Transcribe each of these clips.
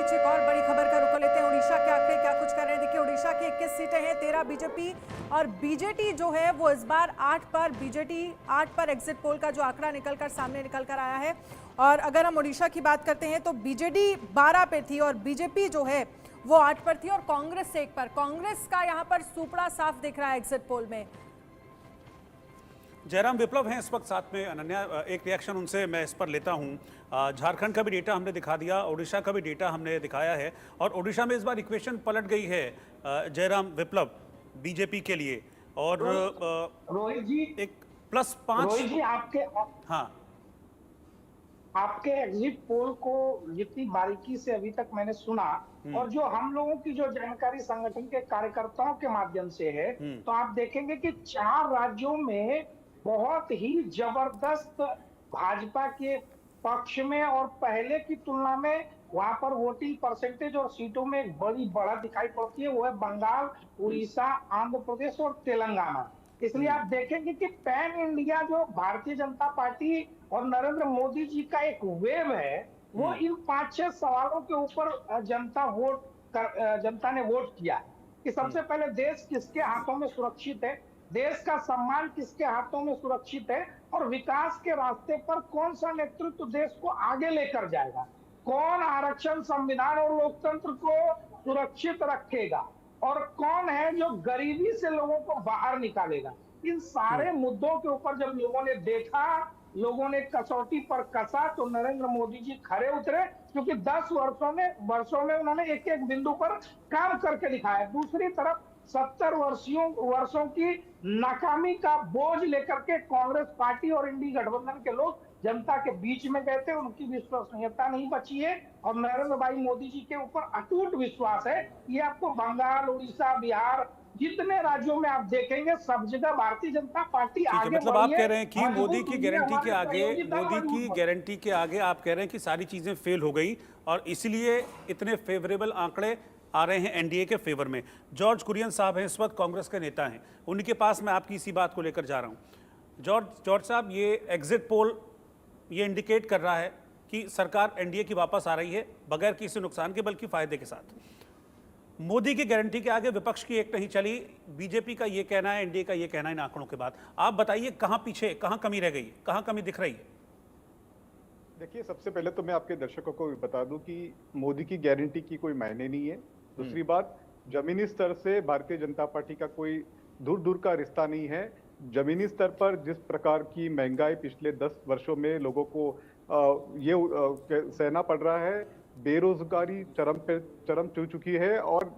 बीच एक और बड़ी खबर का रुख लेते हैं। उड़ीसा के आंकड़े क्या कुछ कर रहे हैं, देखिए। उड़ीसा की 21 सीटें हैं, 13 बीजेपी और बीजेटी जो है वो इस बार 8 पर, बीजेटी 8 पर एग्जिट पोल का जो आंकड़ा सामने निकल कर आया है। और अगर हम उड़ीसा की बात करते हैं तो बीजेडी 12 पे थी और बीजेपी जो है वो 8 पर थी और कांग्रेस 1 पर। कांग्रेस का यहाँ पर सुपड़ा साफ दिख रहा है एग्जिट पोल में। जयराम विप्लव हैं इस वक्त साथ में। अनन्या, एक रिएक्शन उनसे मैं इस पर लेता हूं। झारखंड का भी डेटा हमने दिखा दिया, उड़ीसा का भी डेटा हमने दिखाया है और उड़ीसा में इस बार इक्वेशन पलट गई है जयराम विप्लव बीजेपी के लिए। और रोहित जी, एक +5। रोहित जी, हाँ, आपके एग्जिट पोल को जितनी बारीकी से अभी तक मैंने सुना और जो हम लोगों की जो जानकारी संगठन के कार्यकर्ताओं के माध्यम से है, तो आप देखेंगे कि 4 राज्यों में बहुत ही जबरदस्त भाजपा के पक्ष में और पहले की तुलना में वहां पर वोटिंग परसेंटेज और सीटों में एक बड़ी बढ़त दिखाई पड़ती है। वो है बंगाल, उड़ीसा, आंध्र प्रदेश और तेलंगाना। इसलिए आप देखेंगे कि पैन इंडिया जो भारतीय जनता पार्टी और नरेंद्र मोदी जी का एक वेव है, वो इन 5-6 सवालों के ऊपर जनता ने वोट किया कि सबसे पहले देश किसके हाथों में सुरक्षित है, देश का सम्मान किसके हाथों में सुरक्षित है और विकास के रास्ते पर कौन सा नेतृत्व देश को आगे लेकर जाएगा, कौन आरक्षण, संविधान और लोकतंत्र को सुरक्षित रखेगा और कौन है जो गरीबी से लोगों को बाहर निकालेगा। इन सारे मुद्दों के ऊपर जब लोगों ने देखा, लोगों ने कसौटी पर कसा, तो नरेंद्र मोदी जी खरे उतरे, क्योंकि 10 वर्षों में उन्होंने एक एक बिंदु पर काम करके दिखाया। दूसरी तरफ 70 वर्षों की नाकामी का बोझ लेकर के कांग्रेस पार्टी और इंडी गठबंधन के लोग जनता के बीच में गए थे, उनकी विश्वसनीयता नहीं बची है और नरेंद्र भाई मोदी जी के ऊपर अटूट विश्वास है। ये आपको बंगाल, उड़ीसा, बिहार, जितने राज्यों में आप देखेंगे सब जगह भारतीय जनता पार्टी आगे मतलब बढ़ी आप है। कह रहे हैं कि मोदी की गारंटी के आगे, आप कह रहे हैं कि सारी चीजें फेल हो गई और इसलिए इतने फेवरेबल आंकड़े आ रहे हैं एनडीए के फेवर में। जॉर्ज कुरियन साहब हैं, इस वक्त कांग्रेस के नेता हैं, उनके पास मैं आपकी इसी बात को लेकर जा रहा हूं। जॉर्ज साहब, ये एग्जिट पोल ये इंडिकेट कर रहा है कि सरकार एनडीए की वापस आ रही है बगैर किसी नुकसान के, बल्कि फायदे के साथ। मोदी की गारंटी के आगे विपक्ष की एक नहीं चली, बीजेपी का ये कहना है, एनडीए का ये कहना है इन आंकड़ों के बाद। आप बताइए कहां पीछे, कहां कमी रह गई, कहां कमी दिख रही है? देखिए, सबसे पहले तो मैं आपके दर्शकों को बता दूं कि मोदी की गारंटी की कोई मायने नहीं है। दूसरी बात, जमीनी स्तर से भारतीय जनता पार्टी का कोई दूर दूर का रिश्ता नहीं है। जमीनी स्तर पर जिस प्रकार की महंगाई पिछले 10 वर्षों में लोगों को सहना पड़ रहा है, बेरोजगारी चरम छू चुकी है और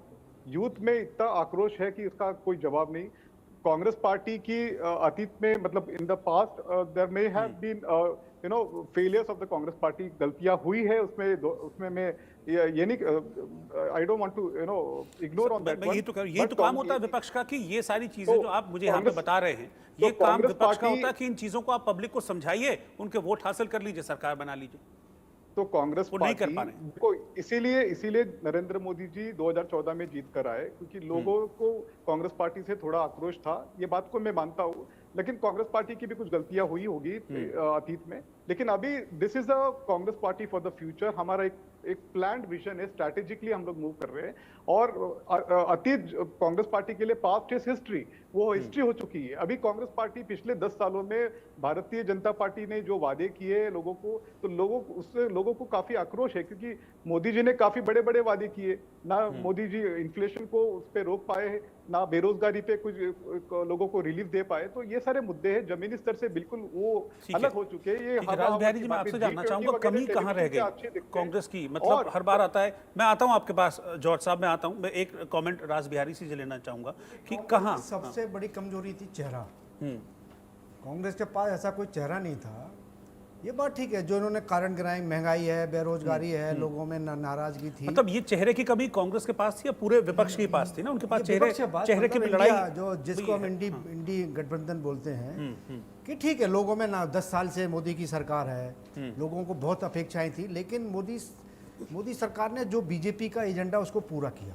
यूथ में इतना आक्रोश है कि इसका कोई जवाब नहीं। कांग्रेस पार्टी की अतीत में, मतलब in the past there may have been failures of the Congress party, गलतियां हुई है उसमें मैं ये नहीं, I don't want to ignore on that. यही तो काम होता है विपक्ष का कि ये सारी चीजें जो आप मुझे यहाँ पे बता रहे हैं, ये काम विपक्ष का होता है कि इन चीजों को आप पब्लिक को समझाइए, उनके वोट हासिल कर लीजिए, सरकार बना लीजिए। तो कांग्रेस नहीं कर पार्टी पा को इसीलिए नरेंद्र मोदी जी 2014 में जीत कर आए, क्योंकि लोगों को कांग्रेस पार्टी से थोड़ा आक्रोश था। ये बात को मैं मानता हूँ, लेकिन कांग्रेस पार्टी की भी कुछ गलतियां हुई होगी अतीत में, लेकिन अभी this is a Congress party for the future. हमारा एक प्लान्ड विजन है, स्ट्रैटेजिकली हम लोग मूव कर रहे हैं और अतीत कांग्रेस पार्टी के लिए पास्ट इज हिस्ट्री, वो हिस्ट्री हो चुकी है। अभी कांग्रेस पार्टी पिछले 10 सालों में भारतीय जनता पार्टी ने जो वादे किए लोगों को, तो लोगों को काफी आक्रोश है, क्योंकि मोदी जी ने काफी बड़े बड़े वादे किए ना। मोदी जी इन्फ्लेशन को उस पर रोक पाए, ना बेरोजगारी पे कुछ लोगों को रिलीफ दे पाए। तो ये सारे मुद्दे हैं जमीनी स्तर से बिल्कुल वो अलग हो चुके हैं। ये राज बिहारी जी, मैं आपसे जानना चाहूंगा कमी कहां रह गई कांग्रेस की? मतलब हर बार आता है, मैं आता हूं आपके पास जॉर्ज साहब, मैं आता हूं, मैं एक कमेंट राज बिहारी से लेना चाहूंगा कि कहां सबसे बड़ी कमजोरी थी चेहरा। कांग्रेस के पास ऐसा कोई चेहरा नहीं था। ये बात ठीक है, जो इन्होंने कारण गिनाए, महंगाई है, बेरोजगारी है, लोगों में नाराजगी थी। मतलब ये चेहरे की कमी कांग्रेस के पास थी या पूरे विपक्ष के पास थी ना? उनके पास चेहरे की लड़ाई, जो जिसको हम इंडी गठबंधन बोलते हैं, कि ठीक है, लोगों में ना 10 साल से मोदी की सरकार है, लोगों को बहुत अपेक्षाएं थी, लेकिन मोदी सरकार ने जो बीजेपी का एजेंडा उसको पूरा किया।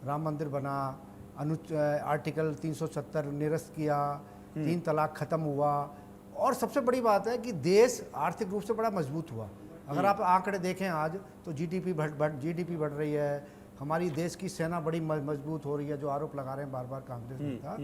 राम मंदिर बना, आर्टिकल 370 निरस्त किया, 3 तलाक खत्म हुआ और सबसे बड़ी बात है कि देश आर्थिक रूप से बड़ा मजबूत हुआ। अगर आप आंकड़े देखें आज तो जीडीपी बढ़ रही है, हमारी देश की सेना बड़ी मजबूत हो रही है, जो आरोप लगा रहे हैं बार बार कांग्रेस नेता।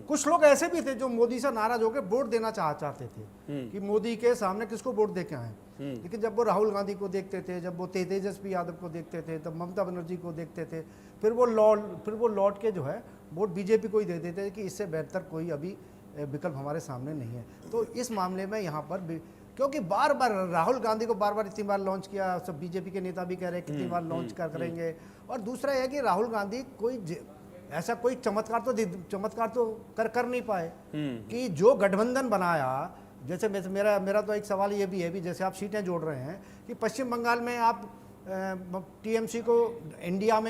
कुछ लोग ऐसे भी थे जो मोदी से नाराज होकर वोट देना चाहते थे कि मोदी के सामने किसको वोट दे के आए, लेकिन जब वो राहुल गांधी को देखते थे, जब वो तेजस्वी यादव को देखते थे, तब ममता बनर्जी को देखते थे, फिर वो लौट के जो है वोट बीजेपी को ही दे देते थे कि इससे बेहतर कोई अभी विकल्प हमारे सामने नहीं है। तो इस मामले में यहाँ पर क्योंकि बार बार राहुल गांधी को बार बार इतनी बार लॉन्च किया, सब बीजेपी के नेता भी कह रहे हैं कितनी बार लॉन्च करेंगे। और दूसरा यह कि राहुल गांधी ऐसा कोई चमत्कार तो कर नहीं पाए कि जो गठबंधन बनाया। जैसे मेरा तो एक सवाल ये भी है, भी जैसे आप सीटें जोड़ रहे हैं कि पश्चिम बंगाल में आप टीएमसी को इंडिया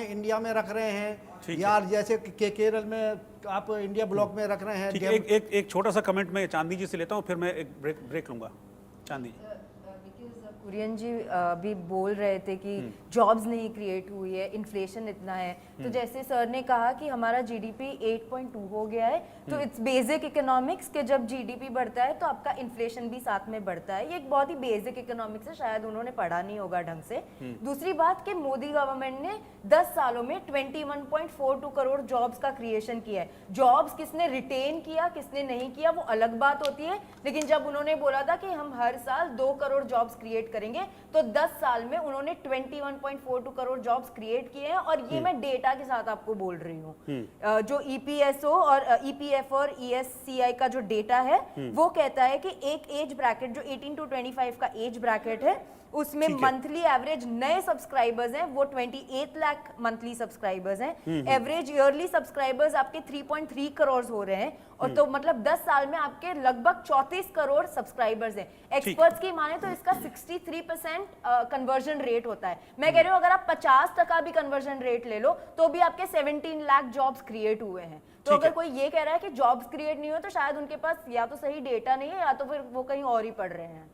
में रख रहे हैं, या जैसे केरल में आप इंडिया ब्लॉक में रख रहे हैं। एक छोटा सा कमेंट मैं चांदी जी से लेता हूँ, फिर मैं एक ब्रेक लूंगा। चांदी कुरियन जी भी बोल रहे थे कि जॉब्स नहीं क्रिएट हुई है, इन्फ्लेशन इतना है। तो जैसे सर ने कहा कि हमारा जीडीपी 8.2 हो गया है, तो इट्स बेसिक इकोनॉमिक्स के जब जीडीपी बढ़ता है तो आपका इन्फ्लेशन भी साथ में बढ़ता है। ये एक बहुत ही बेसिक इकोनॉमिक्स है, शायद उन्होंने पढ़ा नहीं होगा ढंग से। दूसरी बात कि मोदी गवर्नमेंट ने 10 सालों में 21.42 करोड़ जॉब्स का क्रिएशन किया है। जॉब्स किसने रिटेन किया, किसने नहीं किया, वो अलग बात होती है, लेकिन जब उन्होंने बोला था कि हम हर साल 2 करोड़ जॉब्स क्रिएट करेंगे, तो 10 साल में उन्होंने 21.42 करोड़ जॉब्स क्रिएट किए हैं। और ये मैं डेटा के साथ आपको बोल रही हूँ। जो ईपीएसओ और ईपीएफ और ईएससीआई का जो डेटा है वो कहता है कि एक एज ब्रैकेट जो 18 to 25 का एज ब्रैकेट है, उसमें मंथली एवरेज नए सब्सक्राइबर्स हैं वो 28 लाख मंथली सब्सक्राइबर्स हैं। एवरेज ईयरली सब्सक्राइबर्स आपके 3.3 करोड़ हो रहे हैं, और तो मतलब 10 साल में आपके लगभग 34 करोड़ सब्सक्राइबर्स हैं। एक्सपर्ट्स की माने तो इसका 63% कन्वर्जन रेट होता है। मैं कह रही हूँ अगर आप 50% भी कन्वर्जन रेट ले लो तो भी आपके 17 लाख जॉब्स क्रिएट हुए हैं। तो अगर कोई ये कह रहा है कि जॉब्स क्रिएट नहीं हो, तो शायद उनके पास या तो सही डेटा नहीं है या तो फिर वो कहीं और ही पढ़ रहे हैं।